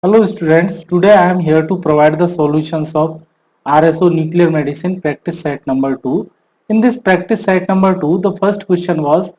Hello students, today I am here to provide the solutions of RSO nuclear medicine practice set number 2. In this practice set number 2, the first question was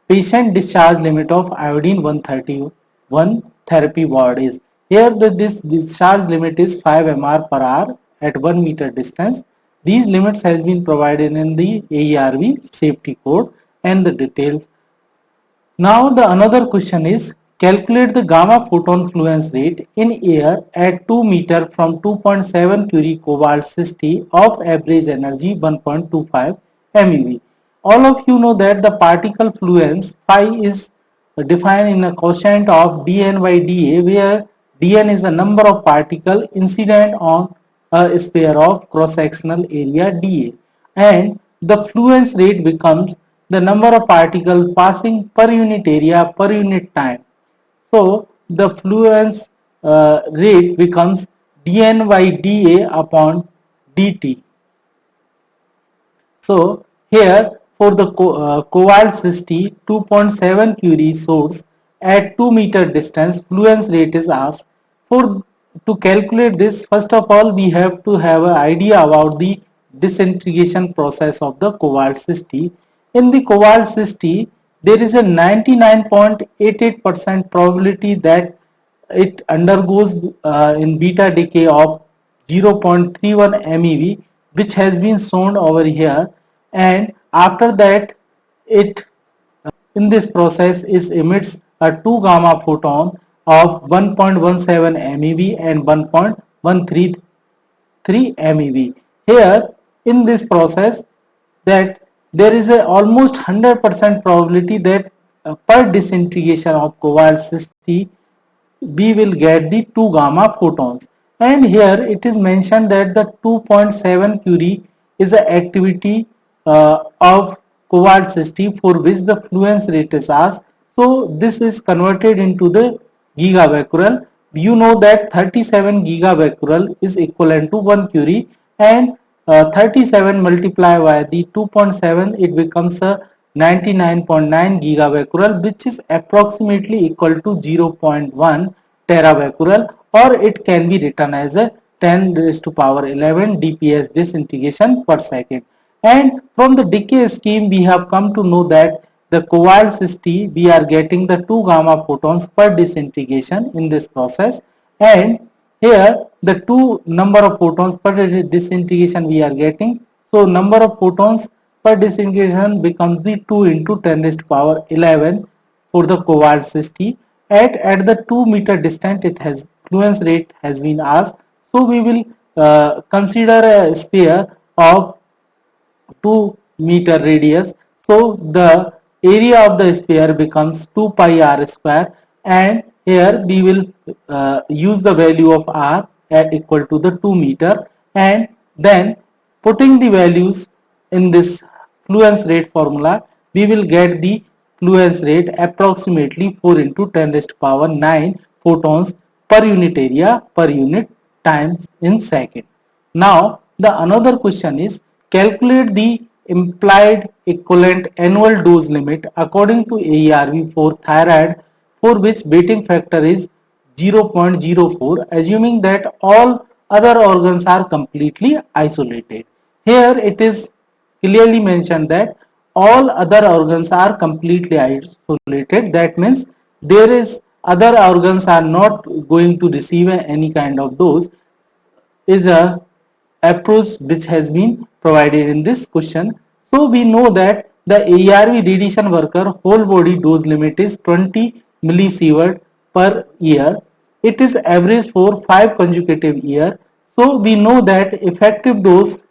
patient discharge limit of iodine 131 therapy ward is. Here this discharge limit is 5 mR per hour at 1 meter distance. These limits has been provided in the AERV safety code and the details. Now the another question is calculate the gamma photon fluence rate in air at 2 meter from 2.7 Curie cobalt 60 of average energy 1.25 MeV. All of you know that the particle fluence phi is defined in a quotient of dn by dA, where dn is the number of particles incident on a sphere of cross-sectional area dA, and the fluence rate becomes the number of particles passing per unit area per unit time. So the fluence rate becomes dn by dA upon dt. So here for the cobalt 60 2.7 Curie source at 2 meter distance, fluence rate is asked. For to calculate this, first of all we have to have an idea about the disintegration process of the cobalt 60. In the cobalt 60 there is a 99.88% probability that it undergoes in beta decay of 0.31 MeV, which has been shown over here, and after that it in this process is emits a 2 gamma photon of 1.17 MeV and 1.133 MeV. Here in this process that there is a almost 100% probability that per disintegration of cobalt 60 we will get the 2 gamma photons, and here it is mentioned that the 2.7 Curie is the activity of cobalt 60 for which the fluence rate is asked. So this is converted into the gigabecquerel. You know that 37 gigabecquerel is equivalent to 1 Curie, and 37 multiplied by the 2.7, it becomes a 99.9 gigabecquerel, which is approximately equal to 0.1 terabecquerel, or it can be written as a 10 raised to power 11 dps disintegration per second. And from the decay scheme we have come to know that the cobalt 60 we are getting the 2 gamma photons per disintegration in this process, and here the two number of photons per disintegration we are getting. So number of photons per disintegration becomes the 2 into 10 raised to power 11 for the cobalt 60. At the 2 meter distance it has fluence rate has been asked. So we will consider a sphere of 2 meter radius. So the area of the sphere becomes 2 pi r square, and here we will use the value of r at equal to the 2 meter, and then putting the values in this fluence rate formula we will get the fluence rate approximately 4 into 10 raised to power 9 photons per unit area per unit times in second. Now the another question is calculate the implied equivalent annual dose limit according to AERV for thyroid, for which beating factor is 0.04, assuming that all other organs are completely isolated. Here it is clearly mentioned that all other organs are completely isolated. That means there is other organs are not going to receive any kind of dose, is a approach which has been provided in this question. So we know that the ARV radiation worker whole body dose limit is 20 millisievert per year. It is average for 5 consecutive years. So we know that effective dose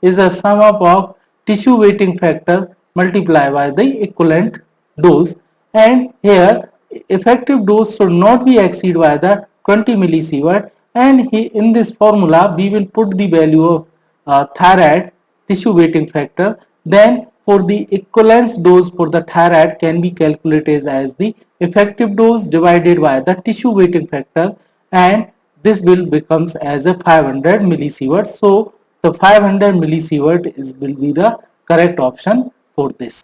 is a sum of tissue weighting factor multiplied by the equivalent dose, and here effective dose should not be exceeded by the 20 millisievert, and in this formula we will put the value of thyroid tissue weighting factor. Then for the equivalence dose for the thyroid can be calculated as the effective dose divided by the tissue weighting factor, and this will becomes as a 500 millisievert. So the 500 millisievert will be the correct option for this.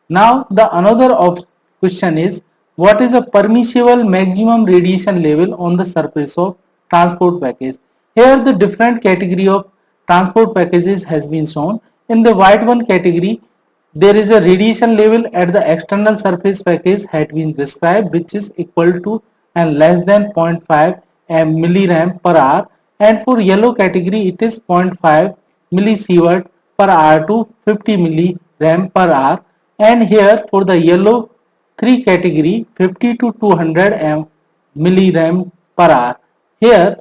Now the another question is what is a permissible maximum radiation level on the surface of transport package. Here the different category of transport packages has been shown. In the white one category, there is a radiation level at the external surface package had been described, which is equal to and less than 0.5 millirem per hour, and for yellow category it is 0.5 millisievert per hour to 50 millirem per hour, and here for the yellow 3 category 50 to 200 millirem per hour. Here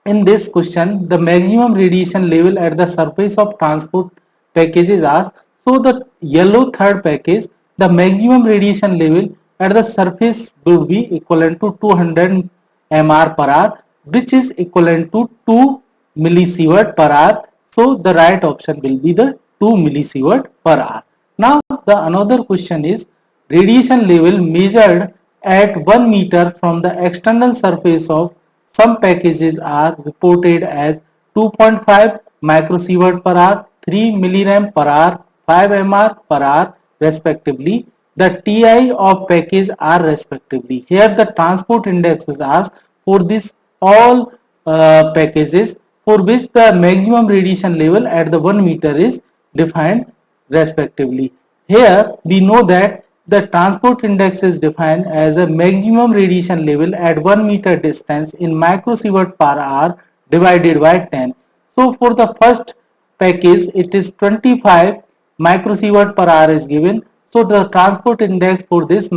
in this question, the maximum radiation level at the surface of transport package is asked. So the yellow third package, the maximum radiation level at the surface would be equivalent to 200 mR per hour, which is equivalent to 2 millisievert per hour. So the right option will be the 2 millisievert per hour. Now the another question is radiation level measured at 1 meter from the external surface of some packages are reported as 2.5 microsievert per hour, 3 millirem per hour, 5 mR per hour respectively. The TI of package are respectively. Here the transport index is asked for this all packages for which the maximum radiation level at the 1 meter is defined respectively. Here we know that the transport index is defined as a maximum radiation level at 1 meter distance in microsievert per hour divided by 10. So for the first package it is 25 microsievert per hour is given. So the transport index for this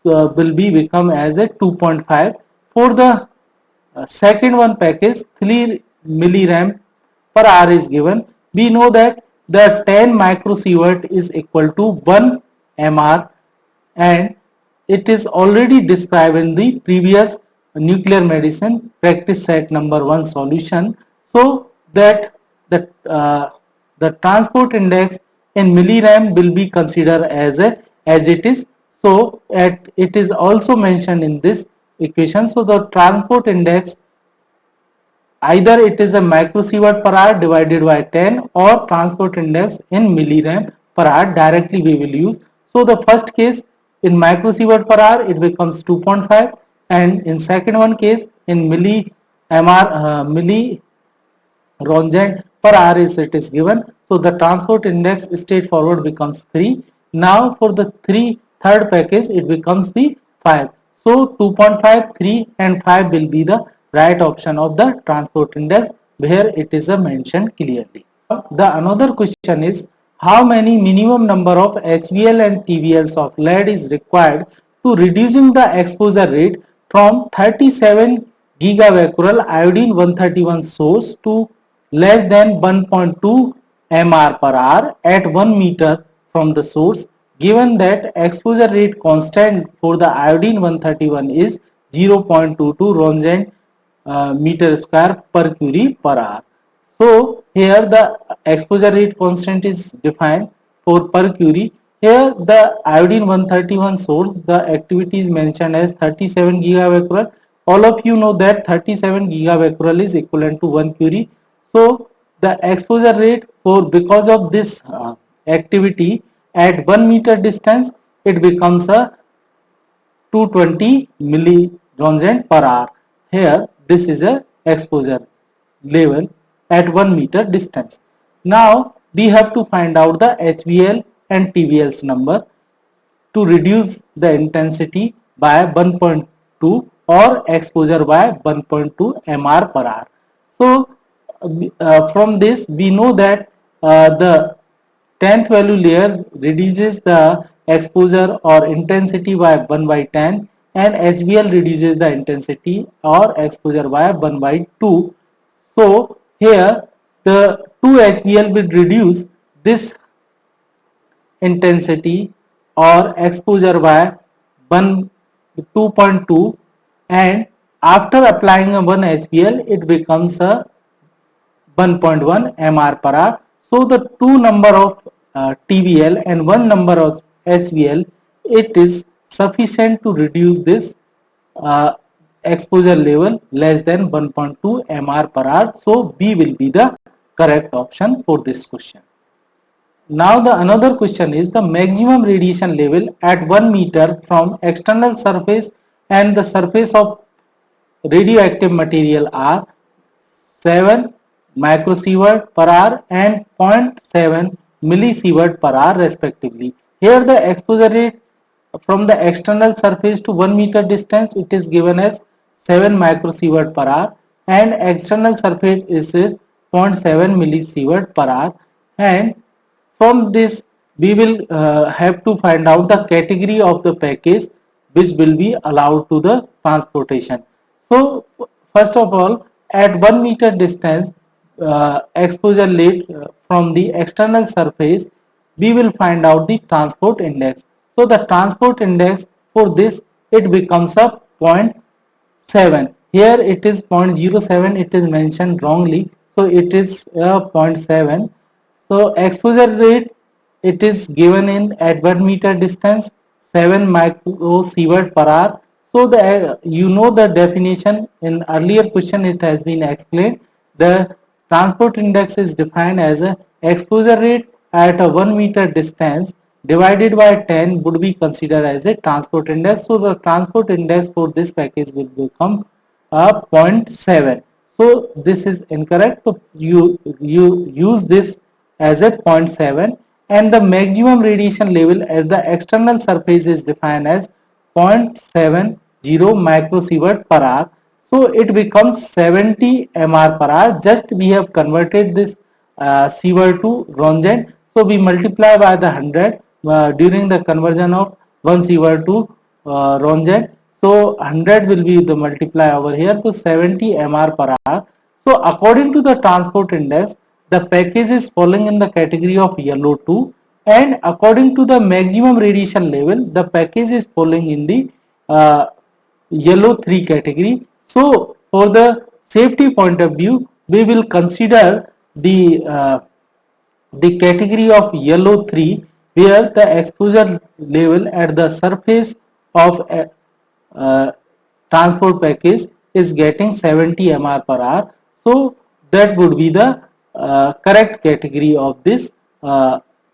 will be become as a 2.5. For the second one package 3 millirem per hour is given. We know that the 10 microsievert is equal to 1 mR, and it is already described in the previous nuclear medicine practice set number 1 solution. So that the transport index in millirem will be considered as it is. So it is also mentioned in this equation. So the transport index, either it is a microsievert per hour divided by 10 or transport index in millirem per hour, directly we will use. So the first case in microsievert per hour it becomes 2.5, and in second one case in milli Röntgen per hour is it is given. So the transport index straightforward becomes 3. Now for the third package it becomes the 5. So 2.5, 3 and 5 will be the right option of the transport index where it is mentioned clearly. The another question is how many minimum number of HBl and TBLs of lead is required to reducing the exposure rate from 37 gigabecquerel iodine 131 source to less than 1.2 mR per hour at 1 meter from the source, given that exposure rate constant for the iodine 131 is 0.22 Roentgen meter square per curie per hour. So here the exposure rate constant is defined for per curie. Here the iodine 131 source, the activity is mentioned as 37 gigabecquerel. All of you know that 37 gigabecquerel is equivalent to 1 curie. So the exposure rate for because of this activity at 1 meter distance it becomes a 220 milli Roentgen per hour. Here this is a exposure level at 1 meter distance. Now we have to find out the HBl and TBl's number to reduce the intensity by 1.2 or exposure by 1.2 mR per hour. So from this we know that the 10th value layer reduces the exposure or intensity by 1 by 10, and HBl reduces the intensity or exposure by 1 by 2. So here the 2 HBl will reduce this intensity or exposure by 2.2, and after applying a 1 HBl it becomes a 1.1 mR per hour. So the two number of TBl and one number of HBl, it is sufficient to reduce this exposure level less than 1.2 mR per hour. So B will be the correct option for this question. Now the another question is the maximum radiation level at 1 meter from external surface and the surface of radioactive material are 7 microsievert per hour and zero point 0.7 millisievert per hour respectively. Here the exposure rate from the external surface to 1 meter distance, it is given as 7 microsievert per hour, and external surface is 0.7 millisievert per hour. And from this we will have to find out the category of the package which will be allowed to the transportation. So first of all, at 1 meter distance exposure rate from the external surface, we will find out the transport index. So the transport index for this, it becomes a 0.7. Here it is 0.07, it is mentioned wrongly, so it is 0.7. So exposure rate, it is given in at 1 meter distance 7 microsievert per hour. So the you know the definition in earlier question, it has been explained. The transport index is defined as a exposure rate at a 1 meter distance divided by 10 would be considered as a transport index. So the transport index for this package will become a 0.7. So this is incorrect. So you use this as a 0.7, and the maximum radiation level as the external surface is defined as 0.70 microsievert per hour. So it becomes 70 mR per hour. Just we have converted this sievert to Roentgen. So we multiply by the 100 during the conversion of 1 sievert to Roentgen. So 100 will be the multiply over here, so 70 mR per hour. So according to the transport index, the package is falling in the category of yellow 2, and according to the maximum radiation level, the package is falling in the yellow 3 category. So for the safety point of view, we will consider the category of yellow 3, where the exposure level at the surface of uh, transport package is getting 70 mR per hour. So that would be the correct category of this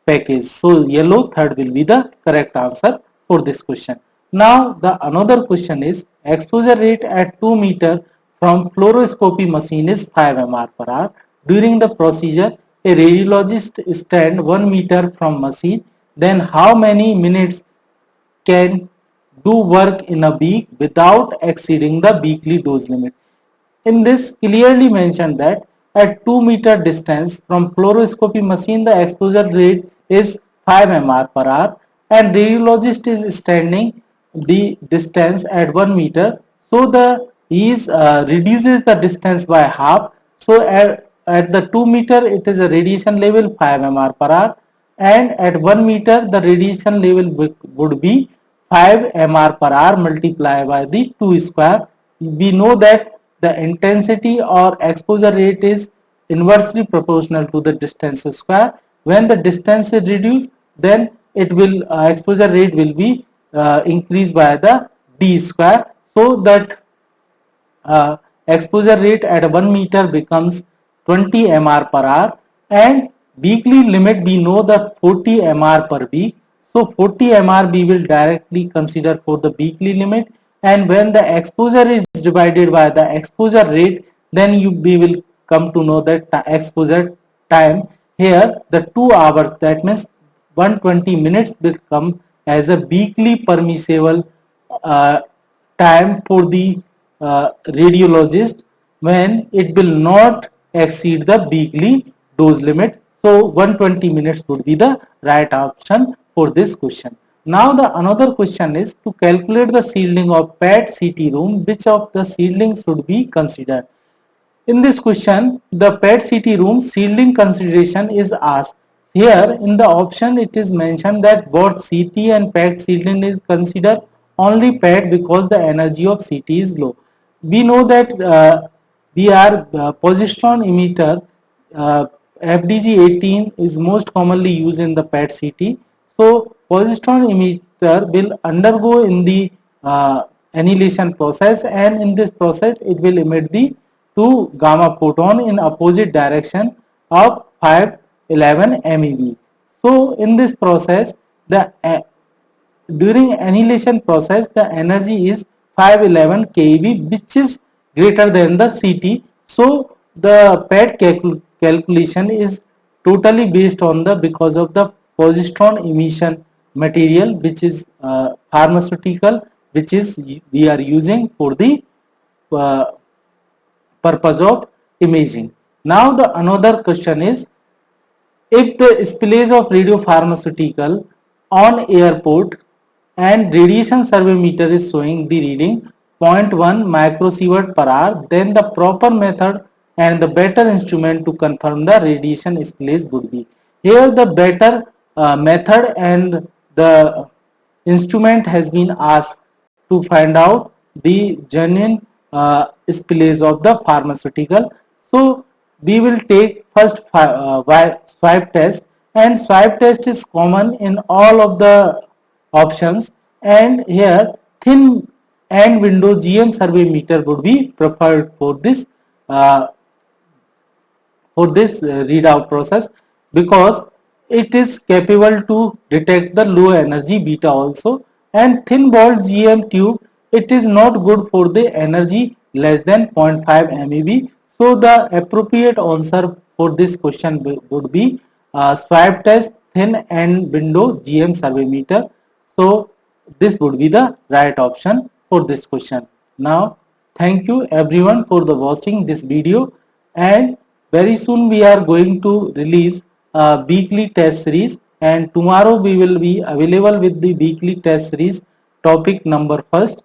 package. So yellow third will be the correct answer for this question. Now the another question is exposure rate at 2 meter from fluoroscopy machine is 5 mR per hour. During the procedure, a radiologist stand 1 meter from machine. Then how many minutes can do work in a week without exceeding the weekly dose limit? In this clearly mentioned that at 2 meter distance from fluoroscopy machine, the exposure rate is 5 mR per hour, and radiologist is standing the distance at 1 meter. So the he is reduces the distance by half. So at the 2 meter it is a radiation level 5 mR per hour, and at 1 meter the radiation level would be 5 mR per hour multiplied by the 2 square. We know that the intensity or exposure rate is inversely proportional to the distance square. When the distance is reduced, then it will exposure rate will be increased by the d square. So that exposure rate at 1 meter becomes 20 mR per hour, and weekly limit we know the 40 mR per week. So 40 mR we will directly consider for the weekly limit, and when the exposure is divided by the exposure rate, then we will come to know that exposure time. Here the 2 hours, that means 120 minutes, will come as a weekly permissible time for the radiologist when it will not exceed the weekly dose limit. So 120 minutes would be the right option for this question. Now the another question is to calculate the shielding of PET-CT room, which of the shielding should be considered? In this question, the PET-CT room shielding consideration is asked. Here in the option it is mentioned that both CT and PET shielding is considered, only PET because the energy of CT is low. We know that we are positron emitter, FDG18 is most commonly used in the PET-CT. So positron emitter will undergo in the annihilation process, and in this process it will emit the 2 gamma photon in opposite direction of 511 MeV. So in this process, the during annihilation process, the energy is 511 keV, which is greater than the CT. So the PET calculation is totally based on the, because of the positron emission material, which is pharmaceutical, which is we are using for the uh, purpose of imaging. Now the another question is, if the spillage of radiopharmaceutical on airport and radiation survey meter is showing the reading 0.1 microsievert per hour, then the proper method and the better instrument to confirm the radiation spillage would be. Here the better method and the instrument has been asked to find out the genuine spillage of the pharmaceutical. So we will take first swipe test, and swipe test is common in all of the options, and here thin and window GM survey meter would be preferred uh, for this readout process, because it is capable to detect the low energy beta also, and thin walled GM tube, it is not good for the energy less than 0.5 MeV. So the appropriate answer for this question would be swipe test, thin and window GM survey meter. So this would be the right option for this question. Now thank you everyone for the watching this video, and very soon we are going to release a weekly test series, and tomorrow we will be available with the weekly test series topic number first.